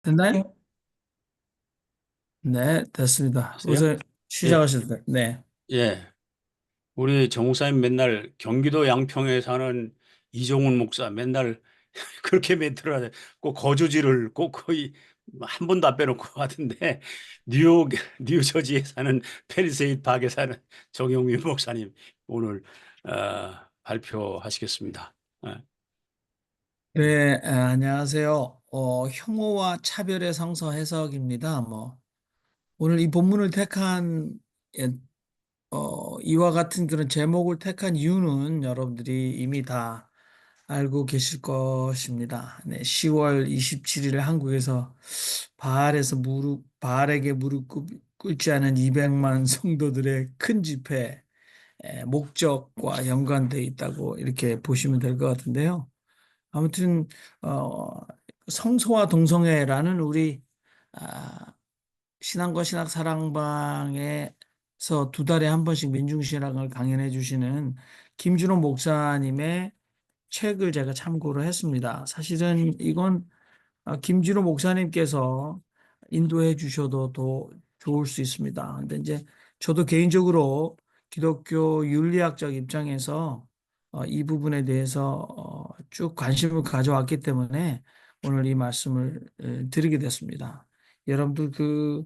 됐나요? 네, 됐습니다. 아세요? 우선 예, 시작하셔도 돼요. 네. 예. 우리 정 목사님 맨날 경기도 양평에 사는 이종훈 목사 맨날 그렇게 멘트를 꼭 거주지를 꼭 거의 한 번도 안 빼놓고 하던데 뉴욕, 뉴저지에 사는 페리세이드 박에 사는 정영민 목사님 오늘 발표하시겠습니다. 네, 안녕하세요. 혐오와 차별의 성서 해석입니다. 오늘 이 본문을 택한, 예, 이와 같은 그런 제목을 택한 이유는 여러분들이 이미 다 알고 계실 것입니다. 네, 10월 27일에 한국에서 바알에게 무릎 꿇지 않은 200만 성도들의 큰 집회, 목적과 연관되어 있다고 이렇게 보시면 될 것 같은데요. 아무튼 어, 성소와 동성애라는 우리 아, 신앙과 신학 사랑방에서 두 달에 한 번씩 민중신학을 강연해 주시는 김준호 목사님의 책을 제가 참고를 했습니다. 사실은 이건 김진호 목사님께서 인도해 주셔도 더 좋을 수 있습니다. 근데 이제 저도 개인적으로 기독교 윤리학적 입장에서 이 부분에 대해서 쭉 관심을 가져왔기 때문에 오늘 이 말씀을 드리게 됐습니다. 여러분들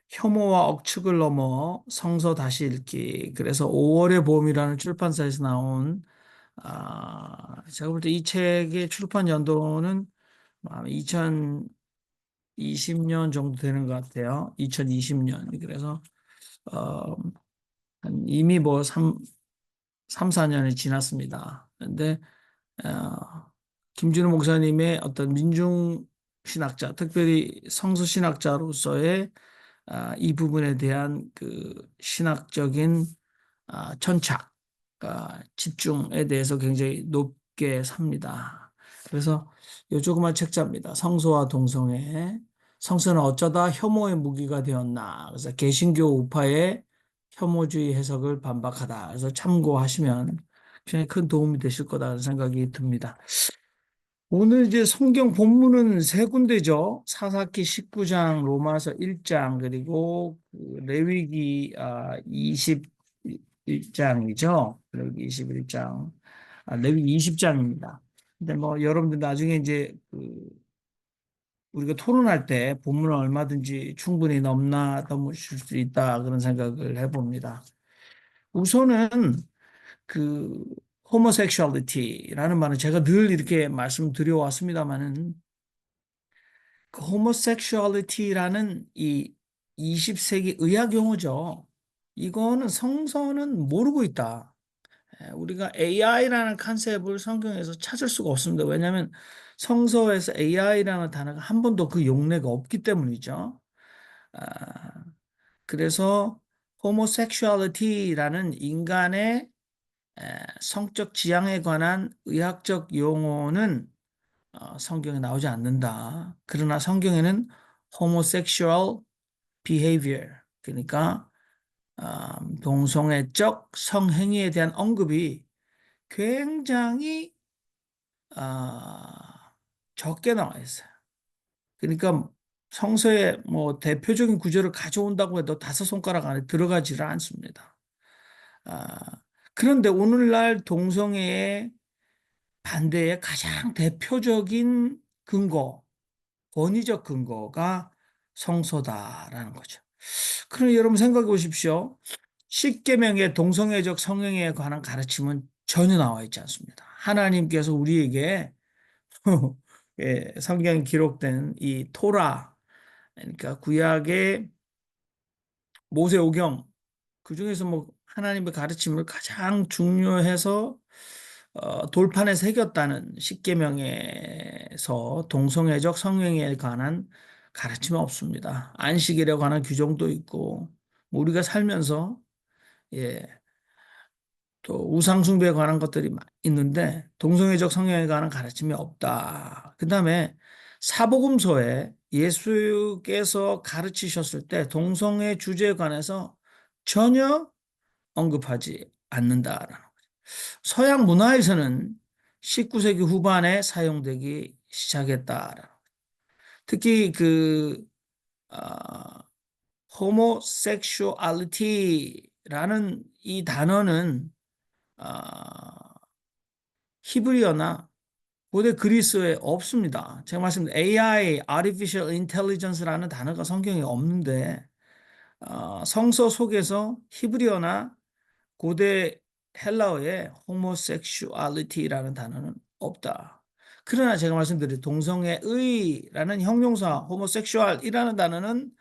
혐오와 억측을 넘어 성서 다시 읽기. 그래서 5월의 봄이라는 출판사에서 나온 제가 볼 때 이 책의 출판 연도는 2020년 정도 되는 것 같아요. 2020년. 그래서, 어, 이미 4년이 지났습니다. 근데, 어, 김준호 목사님의 어떤 민중신학자, 특별히 성서신학자로서의 이 부분에 대한 신학적인 천착, 집중에 대해서 굉장히 높게 삽니다. 그래서 요 조그만 책자입니다. 성소와 동성애. 성서는 어쩌다 혐오의 무기가 되었나. 그래서 개신교 우파의 혐오주의 해석을 반박하다. 그래서 참고하시면 굉장히 큰 도움이 되실 거다라는 생각이 듭니다. 오늘 이제 성경 본문은 세 군데죠. 사사기 19장, 로마서 1장, 그리고 레위기 21장이죠. 레위기 21장, 레위기 20장입니다. 근데 여러분들 나중에 이제 우리가 토론할 때 본문을 얼마든지 충분히 넘으실 수 있다 그런 생각을 해봅니다. 우선은 그 호모섹슈얼리티라는 말은 제가 늘 이렇게 말씀드려 왔습니다만은 호모섹슈얼리티라는 이 20세기 의학 용어죠. 이거는 성서는 모르고 있다. 우리가 AI라는 컨셉을 성경에서 찾을 수가 없습니다. 왜냐하면 성서에서 AI라는 단어가 한 번도 그 용례가 없기 때문이죠. 아, 그래서 호모섹슈얼리티라는 인간의 성적 지향에 관한 의학적 용어는 성경에 나오지 않는다. 그러나 성경에는 homosexual behavior, 그러니까 동성애적 성행위에 대한 언급이 굉장히 적게 나와 있어요. 그러니까 성서의 대표적인 구절을 가져온다고 해도 다섯 손가락 안에 들어가지를 않습니다. 아, 그런데 오늘날 동성애의 반대의 가장 대표적인 근거, 권위적 근거가 성서다라는 거죠. 그럼 여러분 생각해 보십시오. 십계명의 동성애적 성행에 관한 가르침은 전혀 나와 있지 않습니다. 하나님께서 우리에게 성경에 기록된 이 토라, 그러니까 구약의 모세오경, 그중에서 하나님의 가르침을 가장 중요해서 돌판에 새겼다는 십계명에서 동성애적 성행에 관한 가르침은 없습니다. 안식일에 관한 규정도 있고 우리가 살면서 예, 또 우상 숭배에 관한 것들이 있는데 동성애적 성향에 관한 가르침이 없다. 그다음에 사복음서에 예수께서 가르치셨을 때 동성애 주제에 관해서 전혀 언급하지 않는다라는 거죠. 서양 문화에서는 19세기 후반에 사용되기 시작했다라는 거죠. 특히 그 homosexuality라는 이 단어는 히브리어나 고대 그리스어에 없습니다. 제가 말씀드린 AI, Artificial Intelligence라는 단어가 성경에 없는데 성서 속에서 히브리어나 고대 헬라어에 homosexuality라는 단어는 없다. 그러나 제가 말씀드린 동성애의라는 형용사 homosexual이라는 단어는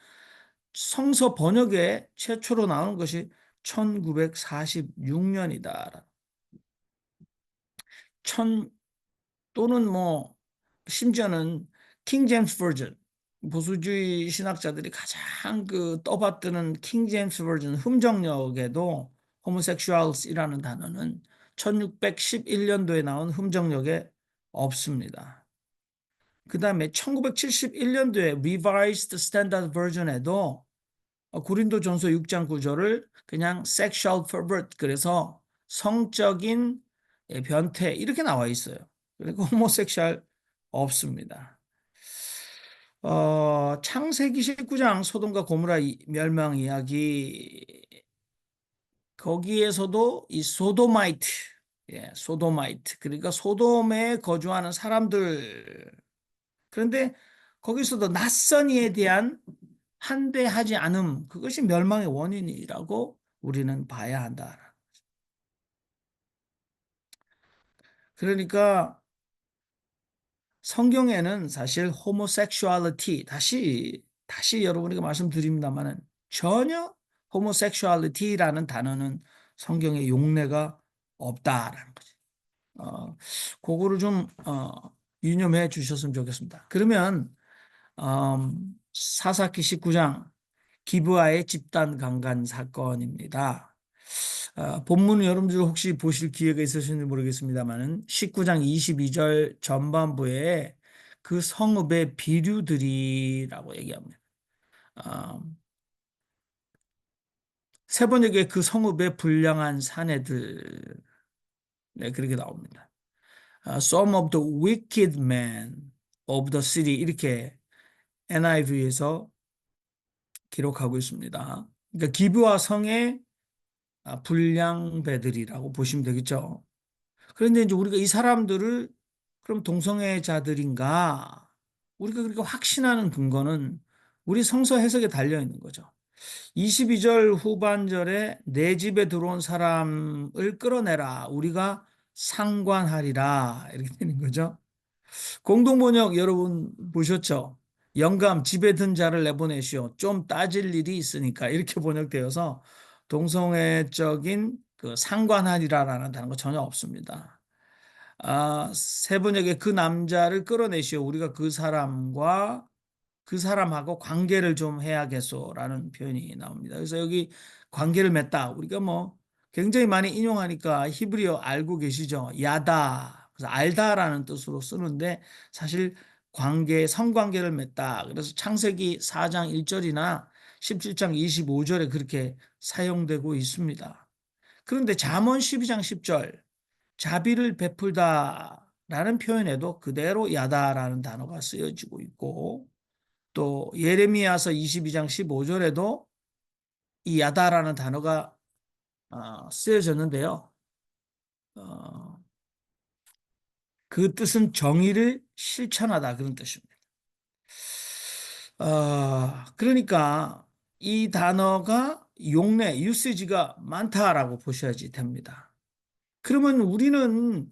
성서 번역에 최초로 나오는 것이 1946년이다. 또는 뭐 심지어는 킹 제임스 버전 보수주의 신학자들이 가장 그 떠받드는 킹 제임스 버전 흠정역에도 homosexuals이라는 단어는 1611년도에 나온 흠정역에 없습니다. 그 다음에 1971년도에 Revised Standard Version에도 고린도전서 6장 9절을 그냥 sexual pervert 그래서 성적인 변태 이렇게 나와 있어요. 그리고 호모섹슈얼 없습니다. 창세기 19장 소돔과 고모라 멸망 이야기 거기에서도 이 소도마이트 소도마이트 그러니까 소돔에 거주하는 사람들 그런데 거기서도 낯선 이에 대한 한대하지 않음 그것이 멸망의 원인이라고 우리는 봐야 한다. 그러니까 성경에는 사실 homosexuality 다시 여러분에게 말씀드립니다만은 전혀 homosexuality라는 단어는 성경에 용례가 없다라는 거죠. 그거를 좀 유념해 주셨으면 좋겠습니다. 그러면 사사기 19장 기브아의 집단 강간 사건입니다. 본문은 여러분들 혹시 보실 기회가 있으신지 모르겠습니다만은 19장 22절 전반부에 그 성읍의 비류들이라고 얘기합니다. 어, 세 번역에 그 성읍의 불량한 사내들 네, 그렇게 나옵니다. Some of the wicked men of the city 이렇게 NIV에서 기록하고 있습니다. 그러니까 기브아 성의 불량배들이라고 보시면 되겠죠. 그런데 이제 우리가 이 사람들을 그럼 동성애자들인가? 우리가 그렇게 확신하는 근거는 우리 성서 해석에 달려 있는 거죠. 22절 후반절에 내 집에 들어온 사람을 끌어내라. 우리가 상관하리라. 이렇게 되는 거죠. 공동번역 여러분 보셨죠? 영감 집에 든 자를 내보내시오. 좀 따질 일이 있으니까 이렇게 번역되어서 동성애적인 그 상관하리라라는 단어가 전혀 없습니다. 세 번역에 그 남자를 끌어내시오. 우리가 그 사람하고 관계를 좀 해야겠소라는 표현이 나옵니다. 그래서 여기 관계를 맺다. 우리가 뭐 굉장히 많이 인용하니까 히브리어 알고 계시죠? 야다. 그래서 알다라는 뜻으로 쓰는데 사실 성관계를 맺다. 그래서 창세기 4장 1절이나 17장 25절에 그렇게 사용되고 있습니다. 그런데 잠언 12장 10절 자비를 베풀다라는 표현에도 그대로 야다라는 단어가 쓰여지고 있고 또 예레미야서 22장 15절에도 이 야다라는 단어가 쓰여졌는데요. 어, 그 뜻은 정의를 실천하다 그런 뜻입니다. 그러니까 이 단어가 용례, 유세지가 많다라고 보셔야지 됩니다. 그러면 우리는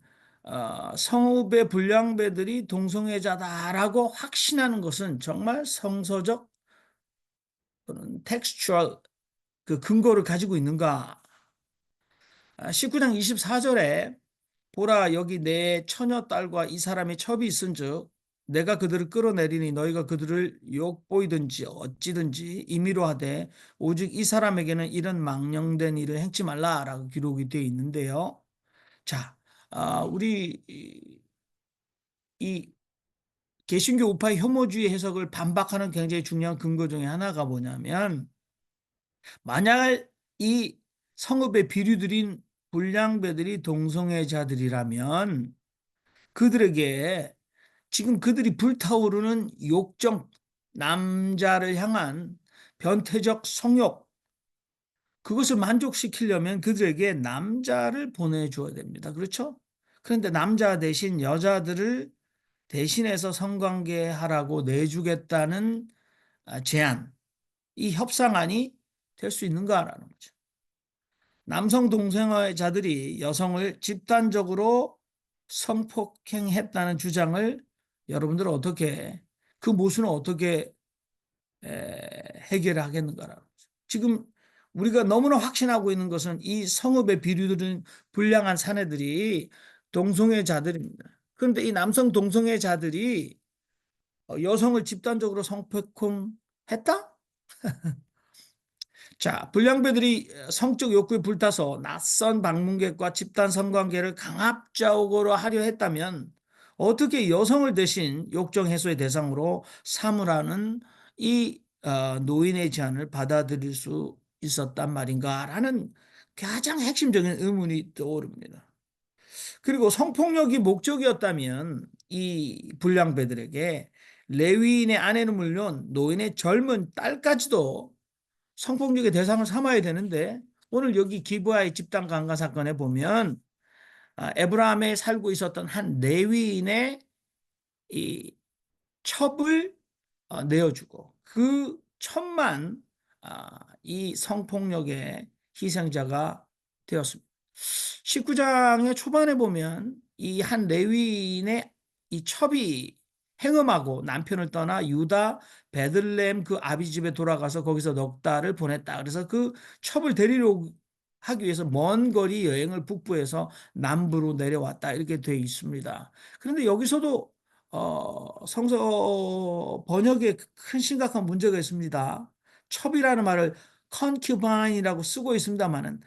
성읍의 불량배들이 동성애자다라고 확신하는 것은 정말 성서적 또는 텍스추얼 그 근거를 가지고 있는가? 19장 24절에 보라 여기 내 처녀 딸과 이 사람의 첩이 있은즉 내가 그들을 끌어내리니 너희가 그들을 욕보이든지 어찌든지 임의로 하되 오직 이 사람에게는 이런 망령된 일을 행치 말라라고 기록이 되어 있는데요. 자, 우리 이 개신교 우파의 혐오주의 해석을 반박하는 굉장히 중요한 근거 중에 하나가 뭐냐면 만약 이 성읍의 비류들인 불량배들이 동성애자들이라면 그들에게 지금 그들이 불타오르는 욕정, 남자를 향한 변태적 성욕, 그것을 만족시키려면 그들에게 남자를 보내줘야 됩니다. 그렇죠? 그런데 남자 대신 여자들을 대신해서 성관계하라고 내주겠다는 제안, 이 협상안이 될 수 있는가라는 거죠. 남성 동성애자들이 여성을 집단적으로 성폭행했다는 주장을 여러분들은 어떻게, 그 모순을 어떻게 해결하겠는가라는 거죠. 지금 우리가 너무나 확신하고 있는 것은 이 성읍의 비류들은 불량한 사내들이 동성애자들입니다. 그런데 이 남성 동성애자들이 여성을 집단적으로 성폭행했다? 자, 불량배들이 성적 욕구에 불타서 낯선 방문객과 집단 성관계를 강압적으로 하려 했다면 어떻게 여성을 대신 욕정 해소의 대상으로 삼으라는 이 노인의 제안을 받아들일 수 있었단 말인가라는 가장 핵심적인 의문이 떠오릅니다. 그리고 성폭력이 목적이었다면 이 불량배들에게 레위인의 아내는 물론 노인의 젊은 딸까지도 성폭력의 대상을 삼아야 되는데 오늘 여기 기브아의 집단 강간 사건에 보면 에브라함에 살고 있었던 한 레위인의 이 첩을 내어주고 그 첩만 이 성폭력의 희생자가 되었습니다. 19장의 초반에 보면 이 한 레위인의 이 첩이 행음하고 남편을 떠나 유다 베들레헴 그 아비 집에 돌아가서 거기서 넉 달을 보냈다. 그래서 그 첩을 데리러 하기 위해서 먼 거리 여행을 북부에서 남부로 내려왔다. 이렇게 되어 있습니다. 그런데 여기서도 성서 번역에 큰 심각한 문제가 있습니다. 첩이라는 말을 concubine이라고 쓰고 있습니다만은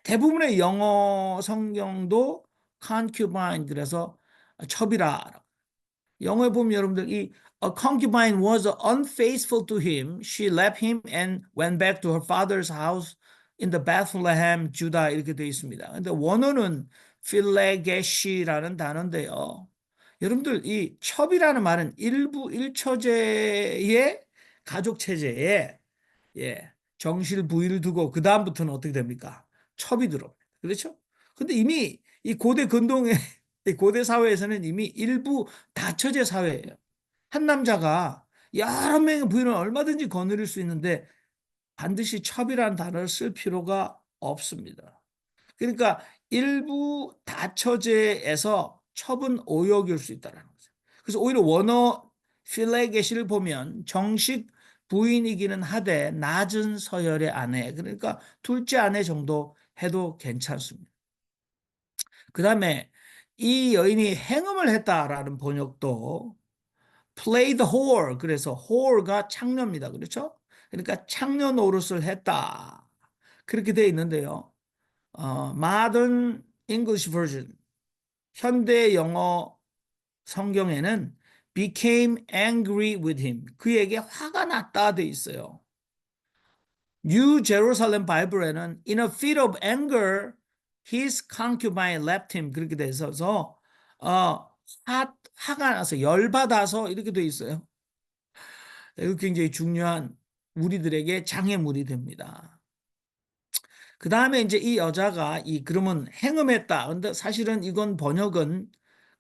대부분의 영어 성경도 concubine 그래서 첩이라 영어에 보면 여러분들 이 A concubine was unfaithful to him. She left him and went back to her father's house in the Bethlehem, Judah 이렇게 되어 있습니다. 근데 원어는 필레게시라는 단어인데요. 여러분들 이 첩이라는 말은 일부 일처제의 가족 체제에 정실 부위를 두고 그 다음부터는 어떻게 됩니까? 첩이 들어옵니다. 그렇죠? 근데 이미 이 고대 근동의 고대 사회에서는 이미 일부 다처제 사회예요. 한 남자가 여러 명의 부인을 얼마든지 거느릴 수 있는데 반드시 첩이라는 단어를 쓸 필요가 없습니다. 그러니까 일부 다처제에서 첩은 오역일 수 있다는 거죠. 그래서 오히려 원어 필레게시를 보면 정식 부인이기는 하되 낮은 서열의 아내, 그러니까 둘째 아내 정도 해도 괜찮습니다. 그 다음에 이 여인이 행음을 했다라는 번역도 play the whore, 그래서 whore가 창녀입니다. 그렇죠? 그러니까 창녀 노릇을 했다. 그렇게 되어 있는데요. Modern English Version, 현대 영어 성경에는 became angry with him, 그에게 화가 났다 돼 있어요. New Jerusalem 바이블에는 in a fit of anger his concubine left him 그렇게 돼 있어서 화가 나서 열받아서 이렇게 돼 있어요. 이거 굉장히 중요한 우리들에게 장애물이 됩니다. 그 다음에 이제 이 여자가 그러면 행음했다. 근데 사실은 이건 번역은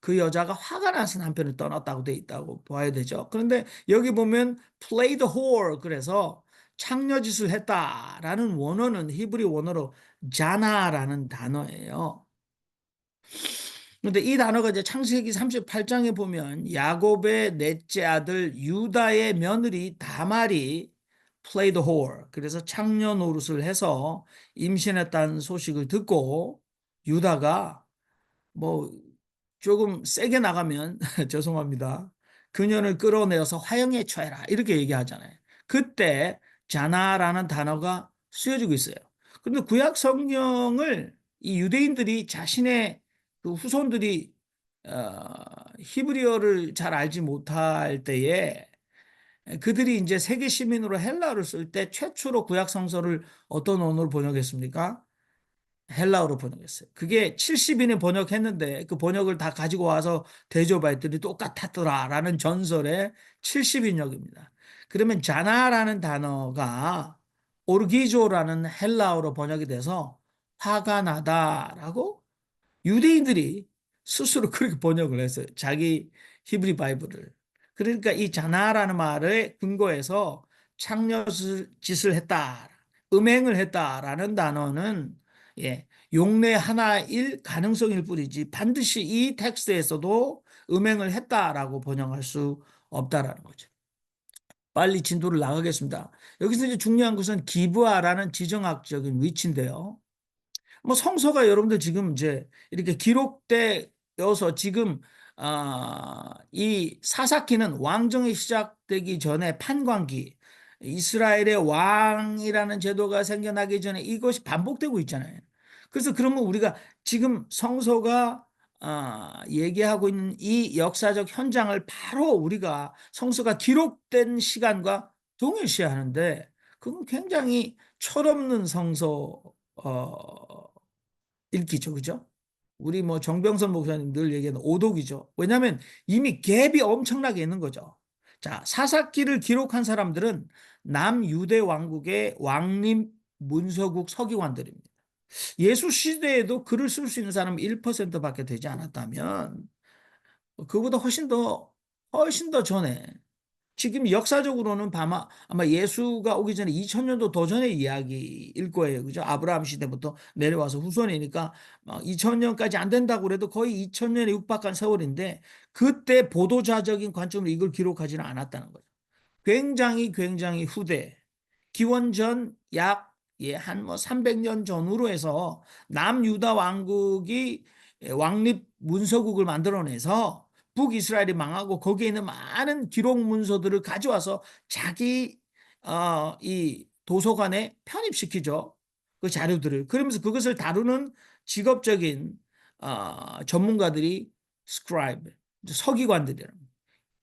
그 여자가 화가 나서 남편을 떠났다고 돼 있다고 봐야 되죠. 그런데 여기 보면 play the whore 그래서 창녀짓을 했다라는 원어는 히브리 원어로 자나라는 단어예요. 근데 이 단어가 이제 창세기 38장에 보면 야곱의 넷째 아들 유다의 며느리 다말이 play the whore 그래서 창녀 노릇을 해서 임신했다는 소식을 듣고 유다가 뭐 조금 세게 나가면 죄송합니다. 그녀를 끌어내어서 화형에 처해라 이렇게 얘기하잖아요. 그때 자나라는 단어가 쓰여지고 있어요. 그런데 구약 성경을 이 유대인들이 자신의 그 후손들이 히브리어를 잘 알지 못할 때에 그들이 이제 세계 시민으로 헬라어를 쓸 때 최초로 구약 성서를 어떤 언어로 번역했습니까? 헬라어로 번역했어요. 그게 70인이 번역했는데 그 번역을 다 가지고 와서 대조했더니 똑같았더라라는 전설의 70인역입니다. 그러면 자나라는 단어가 오르기조라는 헬라어로 번역이 돼서 화가 나다라고 유대인들이 스스로 그렇게 번역을 했어요. 자기 히브리 바이블을. 그러니까 이 자나라는 말에 근거해서 창녀짓을 했다, 음행을 했다라는 단어는 예, 용례 하나일 가능성일 뿐이지 반드시 이 텍스트에서도 음행을 했다라고 번역할 수 없다라는 거죠. 빨리 진도를 나가겠습니다. 여기서 이제 중요한 것은 기브아라는 지정학적인 위치인데요. 뭐 성서가 여러분들 지금 이제 이렇게 기록되어서 지금 이 사사기는 왕정이 시작되기 전에 판관기, 이스라엘의 왕이라는 제도가 생겨나기 전에 이것이 반복되고 있잖아요. 그래서 그러면 우리가 지금 성서가 얘기하고 있는 이 역사적 현장을 바로 우리가 성서가 기록된 시간과 동일시하는데 그건 굉장히 철없는 성서 읽기죠. 그죠? 우리 뭐 정병선 목사님 늘 얘기하는 오독이죠. 왜냐하면 이미 갭이 엄청나게 있는 거죠. 자, 사사기를 기록한 사람들은 남유대 왕국의 왕림 문서국 서기관들입니다. 예수 시대에도 글을 쓸 수 있는 사람이 1%밖에 되지 않았다면 그보다 훨씬 더 전에 지금 역사적으로는 아마 예수가 오기 전에 2000년도 더 전의 이야기일 거예요. 그죠? 아브라함 시대부터 내려와서 후손이니까 2000년까지 안 된다고 그래도 거의 2000년에 육박한 세월인데 그때 보도자적인 관점으로 이걸 기록하지는 않았다는 거죠. 굉장히 후대 기원전 약 한 뭐 300년 전후로 해서 남유다 왕국이 왕립 문서국을 만들어내서 북이스라엘이 망하고 거기에 있는 많은 기록 문서들을 가져와서 자기 이 도서관에 편입시키죠. 그 자료들을. 그러면서 그것을 다루는 직업적인 전문가들이 스크라이브, 서기관들이랍니다.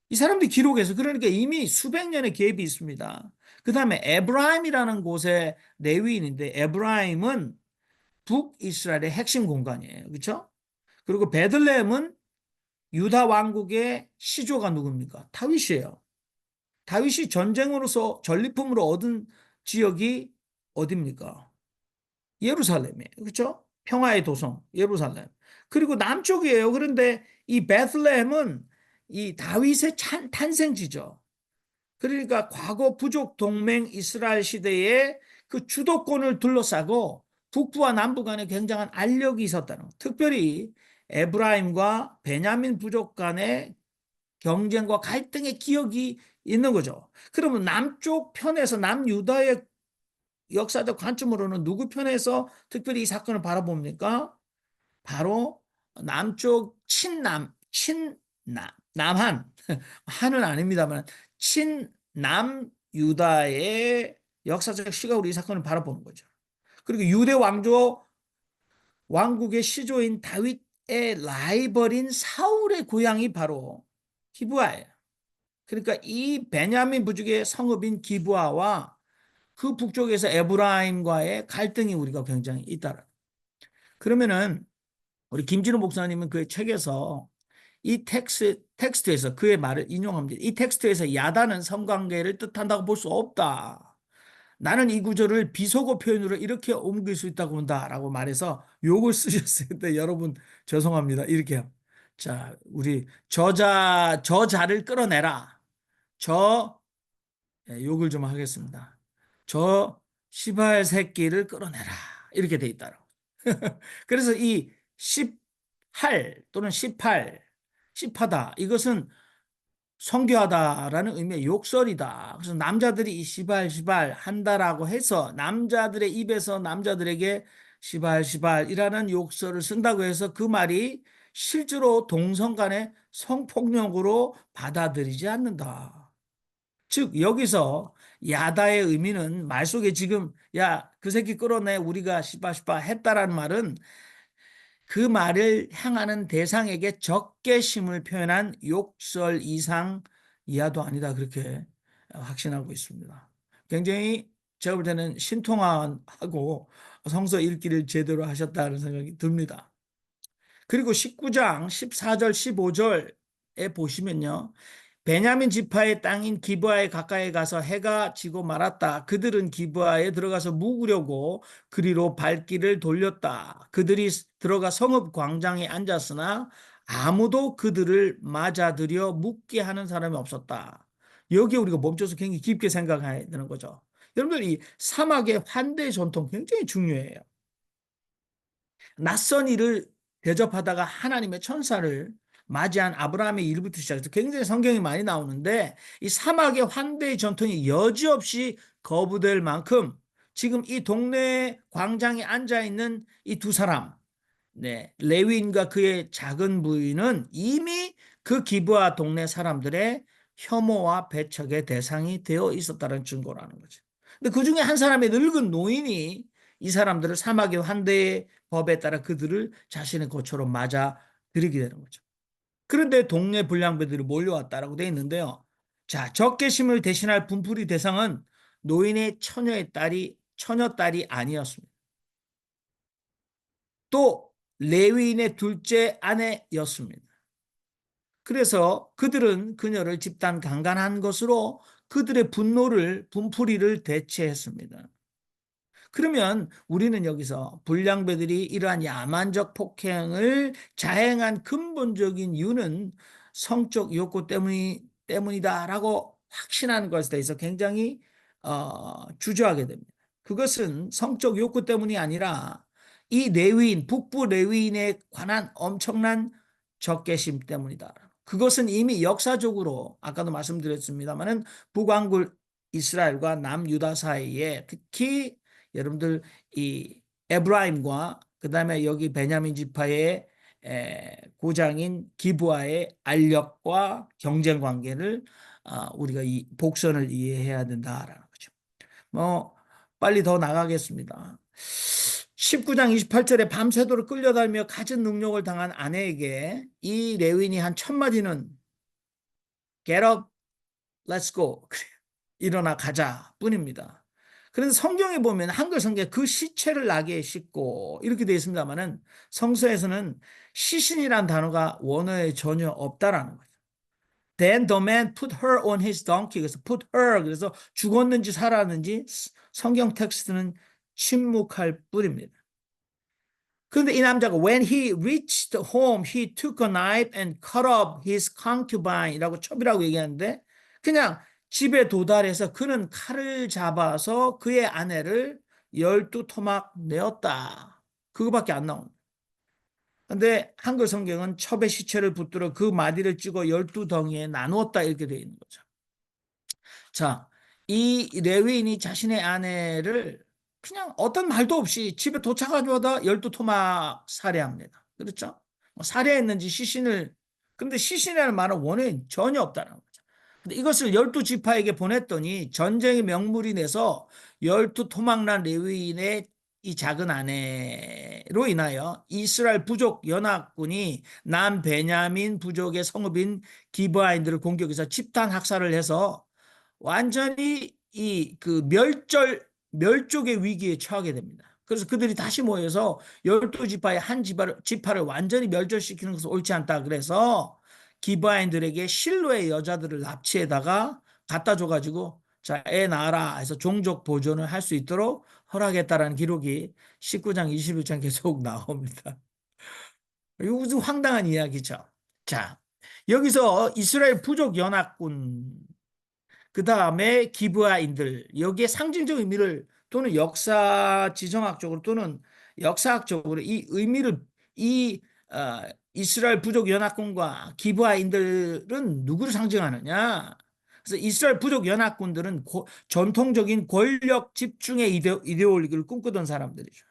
이 사람들이 기록해서 그러니까 이미 수백 년의 갭이 있습니다. 그 다음에 에브라임이라는 곳의 레위인인데 에브라임은 북이스라엘의 핵심 공간이에요. 그렇죠? 그리고 베들레헴은 유다 왕국의 시조가 누굽니까? 다윗이에요. 다윗이 전쟁으로서 전리품으로 얻은 지역이 어디입니까? 예루살렘이에요. 그렇죠? 평화의 도성 예루살렘. 그리고 남쪽이에요. 그런데 이 베들레헴은 이 다윗의 탄생지죠. 그러니까 과거 부족 동맹 이스라엘 시대에 그 주도권을 둘러싸고 북부와 남부 간에 굉장한 알력이 있었다는 것. 특별히 에브라임과 베냐민 부족 간의 경쟁과 갈등의 기억이 있는 거죠. 그러면 남쪽 편에서 남유다의 역사적 관점으로는 누구 편에서 특별히 이 사건을 바라봅니까? 바로 남쪽 남한, 한은 아닙니다만 친남 유다의 역사적 시각으로 이 사건을 바라보는 거죠. 그리고 유대 왕국의 시조인 다윗의 라이벌인 사울의 고향이 바로 기브아예요. 그러니까 이 베냐민 부족의 성읍인 기브아와 그 북쪽에서 에브라임과의 갈등이 우리가 굉장히 있다라. 그러면은 우리 김진호 목사님은 그 책에서 이 텍스트에서 그의 말을 인용합니다. 이 텍스트에서 야다는 성관계를 뜻한다고 볼 수 없다. 나는 이 구절을 비속어 표현으로 이렇게 옮길 수 있다고 본다라고 말해서 욕을 쓰셨어요. 근데 여러분 죄송합니다. 이렇게 자, 우리 저자를 끌어내라. 욕을 좀 하겠습니다. 저 시발 새끼를 끌어내라. 이렇게 돼 있다라고. 그래서 이 10할 또는 18, 10하다 이것은 성교하다라는 의미의 욕설이다. 그래서 남자들이 이 시발 한다라고 해서 남자들의 입에서 남자들에게 시발이라는 욕설을 쓴다고 해서 그 말이 실제로 동성 간의 성폭력으로 받아들이지 않는다. 즉 여기서 야다의 의미는 말 속에 지금 야 그 새끼 끌어내 우리가 시바 했다라는 말은 그 말을 향하는 대상에게 적개심을 표현한 욕설 이상 이하도 아니다 그렇게 확신하고 있습니다. 굉장히 제가 볼 때는 신통하고 성서 읽기를 제대로 하셨다는 생각이 듭니다. 그리고 19장 14절 15절에 보시면요. 베냐민 지파의 땅인 기브아에 가까이 가서 해가 지고 말았다. 그들은 기브아에 들어가서 묵으려고 그리로 발길을 돌렸다. 그들이 들어가 성읍 광장에 앉았으나 아무도 그들을 맞아들여 묵게 하는 사람이 없었다. 여기에 우리가 멈춰서 굉장히 깊게 생각해야 되는 거죠. 여러분들 이 사막의 환대 전통 굉장히 중요해요. 낯선 일을 대접하다가 하나님의 천사를 맞이한 아브라함의 일부터 시작해서 굉장히 성경이 많이 나오는데 이 사막의 환대의 전통이 여지없이 거부될 만큼 지금 이 동네 광장에 앉아 있는 이 두 사람, 네, 레위인과 그의 작은 부인은 이미 그 기브아 동네 사람들의 혐오와 배척의 대상이 되어 있었다는 증거라는 거죠. 근데 그 중에 한 사람의 늙은 노인이 이 사람들을 사막의 환대의 법에 따라 그들을 자신의 거처로 맞아 들이게 되는 거죠. 그런데 동네 불량배들이 몰려왔다라고 되어 있는데요. 자, 적개심을 대신할 분풀이 대상은 노인의 처녀 딸이 아니었습니다. 또 레위인의 둘째 아내였습니다. 그래서 그들은 그녀를 집단 강간한 것으로 그들의 분풀이를 대체했습니다. 그러면 우리는 여기서 불량배들이 이러한 야만적 폭행을 자행한 근본적인 이유는 성적 욕구 때문이다라고 확신하는 것에 대해서 굉장히 주저하게 됩니다. 그것은 성적 욕구 때문이 아니라 이 레위인, 북부 레위인에 관한 엄청난 적개심 때문이다. 그것은 이미 역사적으로 아까도 말씀드렸습니다마는 북왕굴 이스라엘과 남유다 사이에 특히 여러분들 이 에브라임과 그다음에 여기 베냐민 지파의 고장인 기브아의 알력과 경쟁 관계를 우리가 이 복선을 이해해야 된다라는 거죠. 뭐 빨리 더 나가겠습니다. 19장 28절에 밤새도록 끌려다니며 갖은 능력을 당한 아내에게 이 레위인이 한 첫 마디는 Get up, let's go. 일어나 가자 뿐입니다. 그래서 성경에 보면 한글 성경에 그 시체를 나귀에 싣고 이렇게 되어 있습니다만은 성서에서는 시신이란 단어가 원어에 전혀 없다라는 거죠. Then the man put her on his donkey. 그래서 put her 그래서 죽었는지 살았는지 성경 텍스트는 침묵할 뿐입니다. 그런데 이 남자가 when he reached home, he took a knife and cut off his concubine이라고 첩이라고 얘기하는데 그냥 집에 도달해서 그는 칼을 잡아서 그의 아내를 12토막 내었다. 그거밖에 안 나옵니다. 근데 한글 성경은 첩의 시체를 붙들어 그 마디를 찍어 12덩이에 나누었다 이렇게 되어 있는 거죠. 자, 이 레위인이 자신의 아내를 그냥 어떤 말도 없이 집에 도착하자마자 12토막 살해합니다. 그렇죠? 뭐 살해했는지 시신을, 근데 시신이라는 말은 원어에 전혀 없다는 거죠. 근데 이것을 12지파에게 보냈더니 전쟁의 명물이 내서 12토막난 레위인의 이 작은 아내로 인하여 이스라엘 부족 연합군이 남베냐민 부족의 성읍인 기브아인들을 공격해서 집단 학살을 해서 완전히 이 그 멸족의 위기에 처하게 됩니다. 그래서 그들이 다시 모여서 12지파의 한 지파를 완전히 멸절시키는 것은 옳지 않다. 그래서 기브아인들에게 실로의 여자들을 납치해다가 갖다 줘가지고 자, 애 낳아라 해서 종족 보존을 할 수 있도록 허락했다라는 기록이 19장 21장 계속 나옵니다. 이거 무슨 황당한 이야기죠. 자, 여기서 이스라엘 부족 연합군 그 다음에 기브아인들 여기에 상징적 의미를 또는 역사 지정학적으로 또는 역사학적으로 이 의미를 이 이스라엘 부족 연합군과 기브아인들은 누구를 상징하느냐? 그래서 이스라엘 부족 연합군들은 전통적인 권력 집중의 이데올로기를 꿈꾸던 사람들이죠.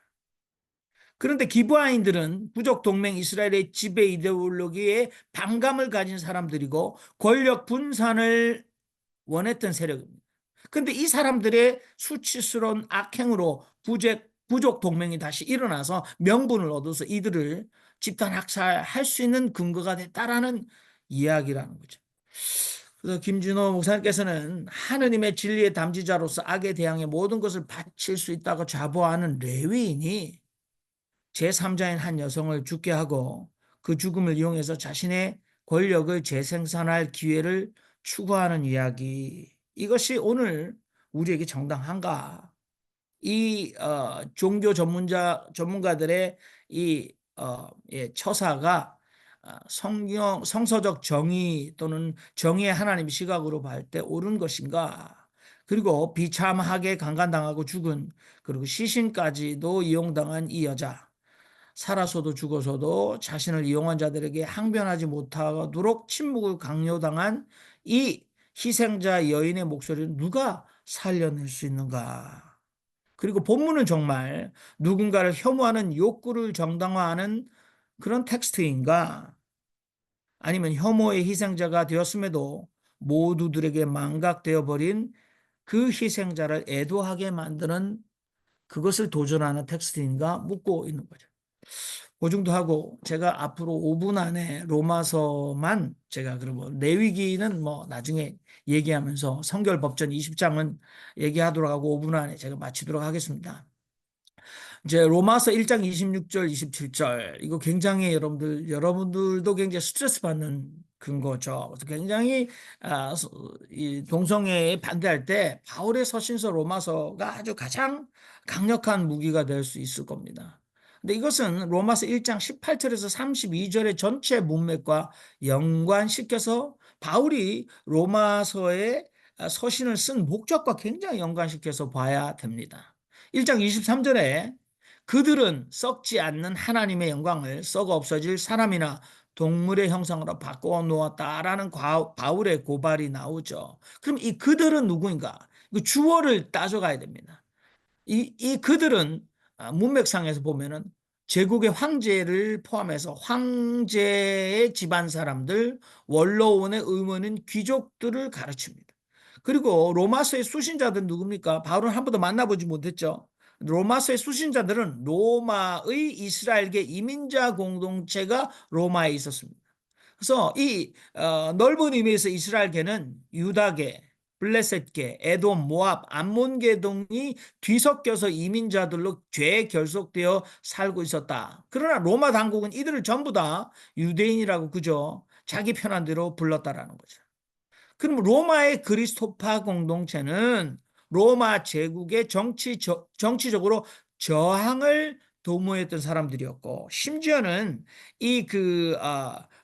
그런데 기브아인들은 부족 동맹 이스라엘의 지배 이데올로기에 반감을 가진 사람들이고 권력 분산을 원했던 세력입니다. 그런데 이 사람들의 수치스러운 악행으로 부족 동맹이 다시 일어나서 명분을 얻어서 이들을 집단 학살할 수 있는 근거가 됐다라는 이야기라는 거죠. 그래서 김준호 목사님께서는 하느님의 진리의 담지자로서 악에 대항해 모든 것을 바칠 수 있다고 자부하는 레위인이 제3자인 한 여성을 죽게 하고 그 죽음을 이용해서 자신의 권력을 재생산할 기회를 추구하는 이야기. 이것이 오늘 우리에게 정당한가? 이 종교 전문가들의 이 처사가 성서적 정의 또는 정의의 하나님 시각으로 볼 때 옳은 것인가? 그리고 비참하게 강간당하고 죽은 그리고 시신까지도 이용당한 이 여자 살아서도 죽어서도 자신을 이용한 자들에게 항변하지 못하도록 침묵을 강요당한 이 희생자 여인의 목소리를 누가 살려낼 수 있는가? 그리고 본문은 정말 누군가를 혐오하는 욕구를 정당화하는 그런 텍스트인가? 아니면 혐오의 희생자가 되었음에도 모두들에게 망각되어 버린 그 희생자를 애도하게 만드는 그것을 도전하는 텍스트인가 묻고 있는 거죠. 그 정도 하고 제가 앞으로 5분 안에 로마서만 제가 그러면 레위기는 뭐 나중에 얘기하면서 성결법전 20장은 얘기하도록 하고 5분 안에 제가 마치도록 하겠습니다. 이제 로마서 1장 26절, 27절 이거 굉장히 여러분들도 굉장히 스트레스 받는 근거죠. 그래서 굉장히 이 동성애에 반대할 때 바울의 서신서 로마서가 아주 가장 강력한 무기가 될 수 있을 겁니다. 근데 이것은 로마서 1장 18절에서 32절의 전체 문맥과 연관시켜서 바울이 로마서에 서신을 쓴 목적과 굉장히 연관시켜서 봐야 됩니다. 1장 23절에 그들은 썩지 않는 하나님의 영광을 썩어 없어질 사람이나 동물의 형상으로 바꿔 놓았다라는 바울의 고발이 나오죠. 그럼 이 그들은 누구인가? 그 주어를 따져가야 됩니다. 이 그들은 문맥상에서 보면은 제국의 황제를 포함해서 황제의 집안 사람들, 원로원의 의원인 귀족들을 가르칩니다. 그리고 로마서의 수신자들은 누굽니까? 바울은 한 번도 만나보지 못했죠. 로마서의 수신자들은 로마의 이스라엘계 이민자 공동체가 로마에 있었습니다. 그래서 이 넓은 의미에서 이스라엘계는 유다계, 블레셋계, 에돔, 모압, 암몬계 등이 뒤섞여서 이민자들로 죄결속되어 살고 있었다. 그러나 로마 당국은 이들을 전부 다 유대인이라고 그저 자기 편한 대로 불렀다라는 거죠. 그럼 로마의 그리스도파 공동체는 로마 제국의 정치적으로 저항을 도모했던 사람들이었고, 심지어는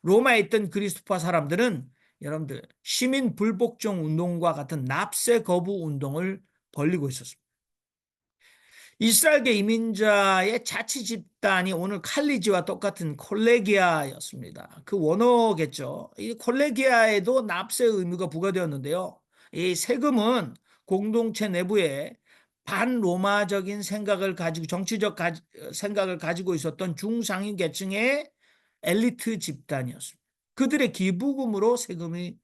로마에 있던 그리스도파 사람들은 여러분들 시민 불복종 운동과 같은 납세 거부 운동을 벌이고 있었습니다. 이스라엘계 이민자의 자치 집단이 오늘 칼리지와 똑같은 콜레기아였습니다. 그 원어겠죠. 이 콜레기아에도 납세 의무가 부과되었는데요. 이 세금은 공동체 내부에 반로마적인 생각을 가지고 생각을 가지고 있었던 중상위 계층의 엘리트 집단이었습니다. 그들의 기부금으로 세금이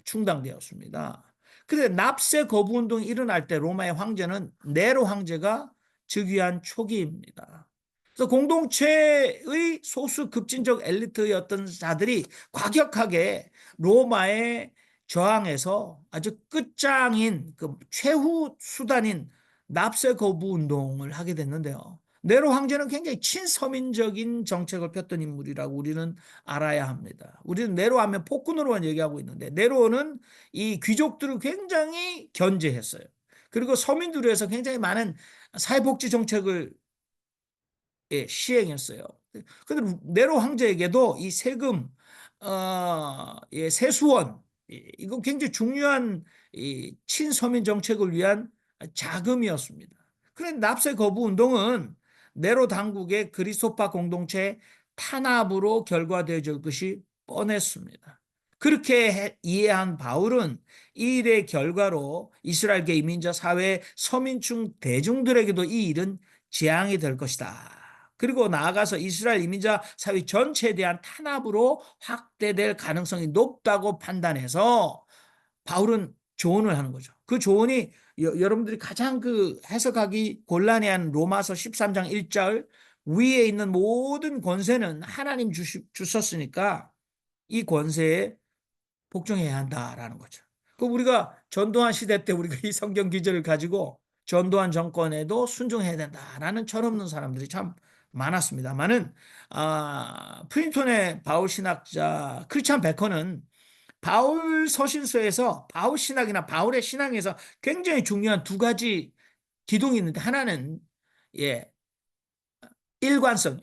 충당되었습니다. 그런데 납세 거부 운동이 일어날 때 로마의 황제는 네로 황제가 즉위한 초기입니다. 그래서 공동체의 소수 급진적 엘리트였던 자들이 과격하게 로마에 저항해서 아주 끝장인 그 최후 수단인 납세 거부 운동을 하게 됐는데요. 네로 황제는 굉장히 친서민적인 정책을 폈던 인물이라고 우리는 알아야 합니다. 우리는 네로 하면 폭군으로만 얘기하고 있는데 네로는 이 귀족들을 굉장히 견제했어요. 그리고 서민들을 위해서 굉장히 많은 사회복지 정책을 시행했어요. 근데 네로 황제에게도 이 세금, 세수원, 이거 굉장히 중요한 이 친서민 정책을 위한 자금이었습니다. 그런데 납세 거부 운동은 네로 당국의 그리스도파 공동체 탄압으로 결과되어질 것이 뻔했습니다. 그렇게 이해한 바울은 이 일의 결과로 이스라엘계 이민자 사회 서민층 대중들에게도 이 일은 재앙이 될 것이다. 그리고 나아가서 이스라엘 이민자 사회 전체에 대한 탄압으로 확대될 가능성이 높다고 판단해서 바울은 조언을 하는 거죠. 그 조언이 여러분들이 가장 그 해석하기 곤란해하는 로마서 13장 1절 위에 있는 모든 권세는 하나님 주셨으니까 이 권세에 복종해야 한다라는 거죠. 그 우리가 전두환 시대 때 우리가 이 성경 기절을 가지고 전두환 정권에도 순종해야 된다라는 철없는 사람들이 참 많았습니다만은 프린톤의 바울 신학자 크리스찬 베커는 바울 서신서에서 바울 신학이나 바울의 신앙에서 굉장히 중요한 두 가지 기둥이 있는데 하나는 예 일관성,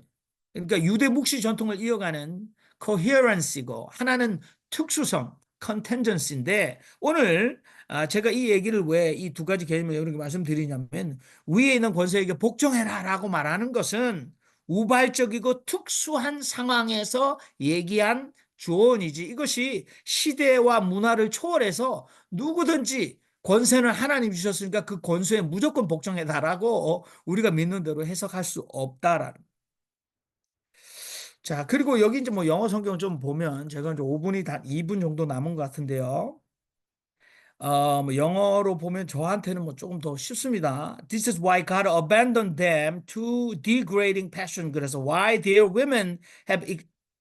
그러니까 유대 묵시 전통을 이어가는 coherency고 하나는 특수성, contingency인데 오늘 제가 이 얘기를 왜 이 두 가지 개념을 이렇게 말씀드리냐면 위에 있는 권세에게 복종해라라고 말하는 것은 우발적이고 특수한 상황에서 얘기한 조언이지 이것이 시대와 문화를 초월해서 누구든지 권세는 하나님 주셨으니까 그 권세에 무조건 복종해달라고 우리가 믿는 대로 해석할 수 없다라는. 자, 그리고 여기 이제 뭐 영어 성경 좀 보면 제가 이제 5분이 다 2분 정도 남은 것 같은데요. 뭐 영어로 보면 저한테는 뭐 조금 더 쉽습니다. This is why God abandoned them to degrading passion. 그래서 why their women have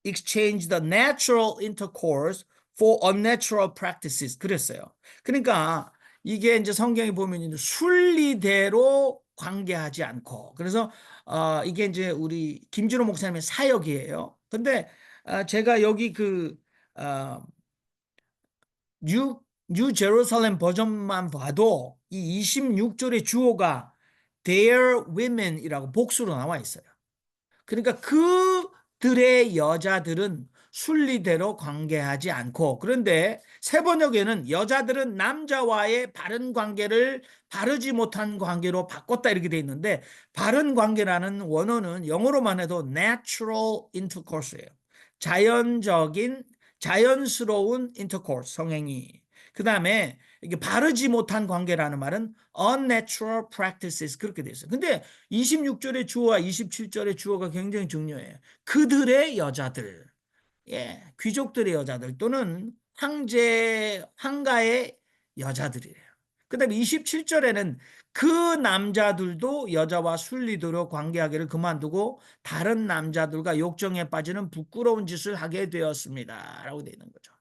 exchanged the natural intercourse for unnatural practices. 그랬어요. 그러니까 이게 이제 성경에 보면 이제 순리대로 관계하지 않고 그래서 이게 이제 우리 김준호 목사님의 사역이에요. 근데 제가 여기 어, 뉴 제루살렘 버전만 봐도 이 26절의 주어가 their women이라고 복수로 나와 있어요. 그러니까 그들의 여자들은 순리대로 관계하지 않고 그런데 세 번역에는 여자들은 남자와의 바른 관계를 바르지 못한 관계로 바꿨다 이렇게 돼 있는데 바른 관계라는 원어는 영어로만 해도 natural intercourse예요. 자연적인 자연스러운 intercourse 성행위. 그다음에 이게 바르지 못한 관계라는 말은 unnatural practices 그렇게 돼 있어요. 근데 26절의 주어와 27절의 주어가 굉장히 중요해요. 그들의 여자들, 예, 귀족들의 여자들 또는 황가의 여자들이래요. 그 다음에 27절에는 그 남자들도 여자와 순리대로 관계하기를 그만두고 다른 남자들과 욕정에 빠지는 부끄러운 짓을 하게 되었습니다. 라고 되어 있는 거죠.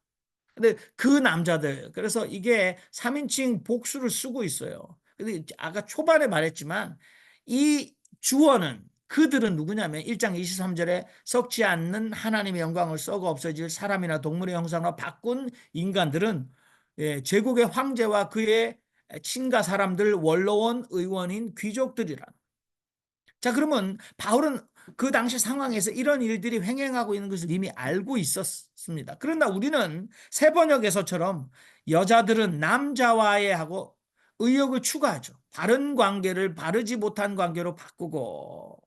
근데 그 남자들, 그래서 이게 3인칭 복수를 쓰고 있어요. 근데 아까 초반에 말했지만 이 주어는 그들은 누구냐면 1장 23절에 썩지 않는 하나님의 영광을 썩어 없어질 사람이나 동물의 형상으로 바꾼 인간들은 제국의 황제와 그의 친가 사람들 원로원 의원인 귀족들이라. 자, 그러면 바울은 그 당시 상황에서 이런 일들이 횡행하고 있는 것을 이미 알고 있었습니다. 그러나 우리는 새 번역에서처럼 여자들은 남자와의 하고 의욕을 추가하죠. 다른 관계를 바르지 못한 관계로 바꾸고.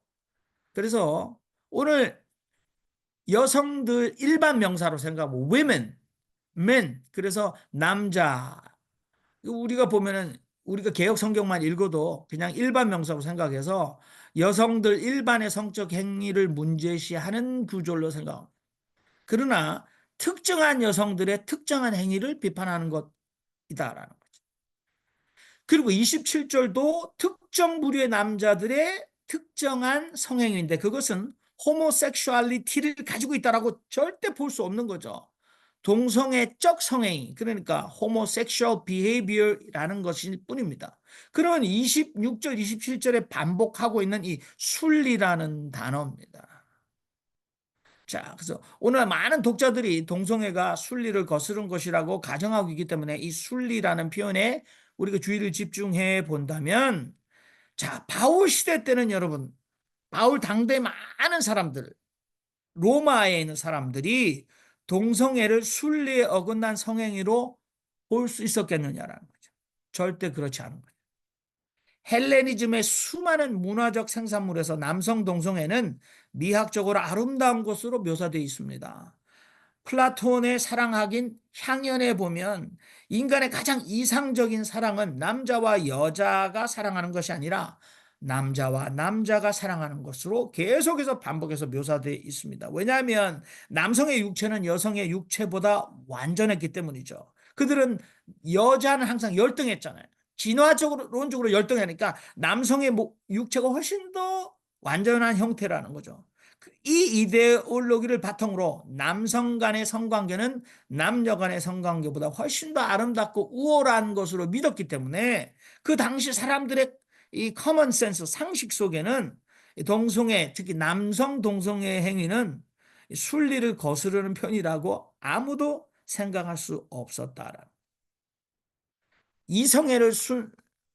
그래서 오늘 여성들 일반 명사로 생각하고 women, men. 그래서 남자. 우리가 보면은 우리가 개혁 성경만 읽어도 그냥 일반 명사로 생각해서 여성들 일반의 성적 행위를 문제시하는 구절로 생각합니다. 그러나 특정한 여성들의 특정한 행위를 비판하는 것이다라는 거죠. 그리고 27절도 특정 부류의 남자들의 특정한 성행위인데 그것은 호모섹슈얼리티를 가지고 있다라고 절대 볼 수 없는 거죠. 동성애적 성행위 그러니까 homosexual behavior라는 것일 뿐입니다. 그런 26절 27절에 반복하고 있는 이 순리라는 단어입니다. 자, 그래서 오늘 많은 독자들이 동성애가 순리를 거스른 것이라고 가정하고 있기 때문에 이 순리라는 표현에 우리가 주의를 집중해 본다면 자, 바울 시대 때는 여러분 바울 당대 많은 사람들 로마에 있는 사람들이 동성애를 순리에 어긋난 성행위로 볼 수 있었겠느냐라는 거죠. 절대 그렇지 않은 거죠. 헬레니즘의 수많은 문화적 생산물에서 남성 동성애는 미학적으로 아름다운 것으로 묘사되어 있습니다. 플라톤의 사랑학인 향연에 보면 인간의 가장 이상적인 사랑은 남자와 여자가 사랑하는 것이 아니라 남자와 남자가 사랑하는 것으로 계속해서 반복해서 묘사되어 있습니다. 왜냐하면 남성의 육체는 여성의 육체보다 완전했기 때문이죠. 그들은 여자는 항상 열등했잖아요. 진화적으로 론적으로 열등하니까 남성의 육체가 훨씬 더 완전한 형태라는 거죠. 이 이데올로기를 바탕으로 남성 간의 성관계는 남녀 간의 성관계보다 훨씬 더 아름답고 우월한 것으로 믿었기 때문에 그 당시 사람들의 이 커먼 센스 상식 속에는 동성애, 특히 남성 동성애 행위는 순리를 거스르는 편이라고 아무도 생각할 수 없었다라는, 이성애를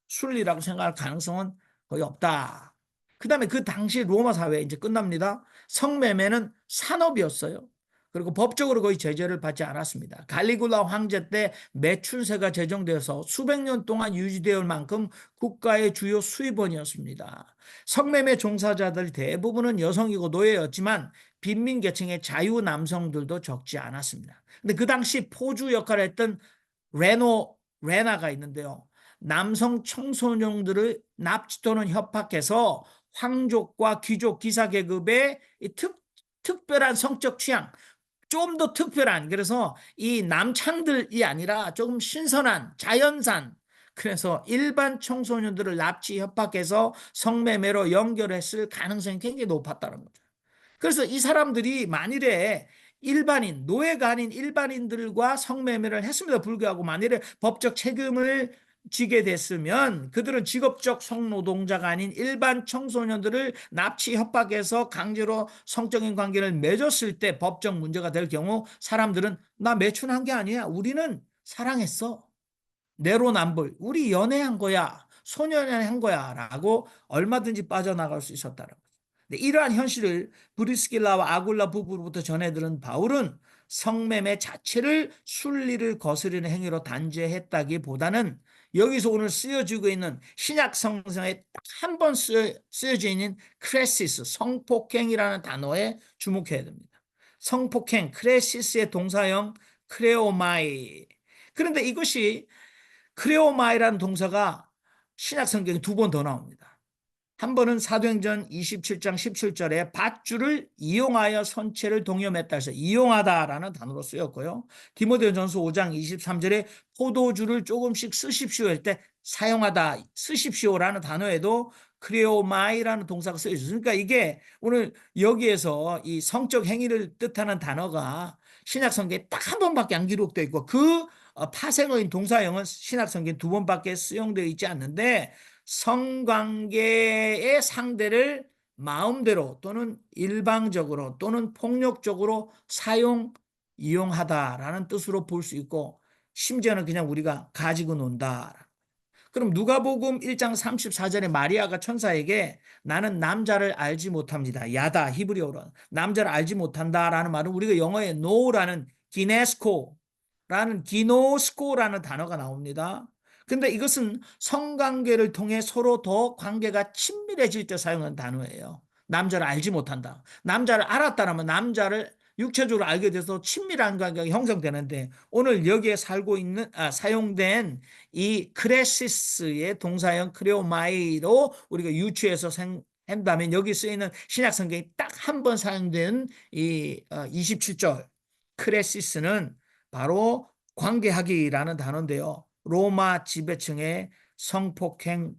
순리라고 생각할 가능성은 거의 없다. 그 다음에 그 당시 로마 사회 이제 끝납니다. 성매매는 산업이었어요. 그리고 법적으로 거의 제재를 받지 않았습니다. 갈리굴라 황제 때 매춘세가 제정되어서 수백 년 동안 유지되어 올 만큼 국가의 주요 수입원이었습니다. 성매매 종사자들 대부분은 여성이고 노예였지만 빈민 계층의 자유 남성들도 적지 않았습니다. 근데 그 당시 포주 역할을 했던 레나가 있는데요. 남성 청소년들을 납치 또는 협박해서 황족과 귀족 기사 계급의 특별한 성적 취향, 좀 더 특별한, 그래서 이 남창들이 아니라 조금 신선한 자연산, 그래서 일반 청소년들을 납치 협박해서 성매매로 연결했을 가능성이 굉장히 높았다는 거죠. 그래서 이 사람들이 만일에 일반인, 노예가 아닌 일반인들과 성매매를 했음에도 불구하고 만일에 법적 책임을 지게 됐으면 그들은 직업적 성노동자가 아닌 일반 청소년들을 납치 협박해서 강제로 성적인 관계를 맺었을 때 법적 문제가 될 경우 사람들은 나 매춘한 게 아니야. 우리는 사랑했어. 내로남불. 우리 연애한 거야. 소년연애한 거야. 라고 얼마든지 빠져나갈 수 있었다는 거죠. 이러한 현실을 브리스길라와 아굴라 부부로부터 전해들은 바울은 성매매 자체를 순리를 거스르는 행위로 단죄했다기보다는 여기서 오늘 쓰여지고 있는 신약 성경에 딱 한 번 쓰여져 있는 크레시스, 성폭행이라는 단어에 주목해야 됩니다. 성폭행, 크레시스의 동사형 크레오마이. 그런데 이것이 크레오마이라는 동사가 신약 성경에 두 번 더 나옵니다. 한 번은 사도행전 27장 17절에 밧줄을 이용하여 선체를 동염했다 해서 이용하다라는 단어로 쓰였고요. 디모데전서 5장 23절에 포도주를 조금씩 쓰십시오 할 때 사용하다, 쓰십시오라는 단어에도 크레오마이라는 동사가 쓰여 있습니다. 그러니까 이게 오늘 여기에서 이 성적 행위를 뜻하는 단어가 신약 성경에 딱 한 번밖에 안 기록되어 있고 그 파생어인 동사형은 신약 성경에 두 번밖에 수용되어 있지 않는데 성관계의 상대를 마음대로 또는 일방적으로 또는 폭력적으로 이용하다라는 뜻으로 볼 수 있고 심지어는 그냥 우리가 가지고 논다. 그럼 누가복음 1장 34절에 마리아가 천사에게 나는 남자를 알지 못합니다. 야다 히브리어로 남자를 알지 못한다라는 말은 우리가 영어에 no라는 기노스코라는 단어가 나옵니다. 근데 이것은 성관계를 통해 서로 더 관계가 친밀해질 때 사용한 단어예요. 남자를 알지 못한다. 남자를 알았다라면 남자를 육체적으로 알게 돼서 친밀한 관계가 형성되는데 오늘 여기에 사용된 이 크레시스의 동사형 크레오마이로 우리가 유추해서 한다면 여기 쓰이는 신약 성경에 딱 한 번 사용된 이 27절 크레시스는 바로 관계하기라는 단어인데요. 로마 지배층의 성폭행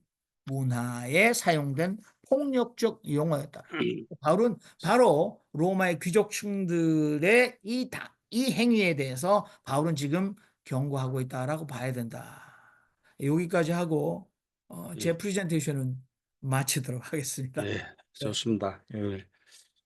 문화에 사용된 폭력적 용어였다. 바울은 바로 로마의 귀족층들의 이 행위에 대해서 바울은 지금 경고하고 있다라고 봐야 된다. 여기까지 하고 제 예, 프레젠테이션은 마치도록 하겠습니다. 예, 네. 좋습니다. 예.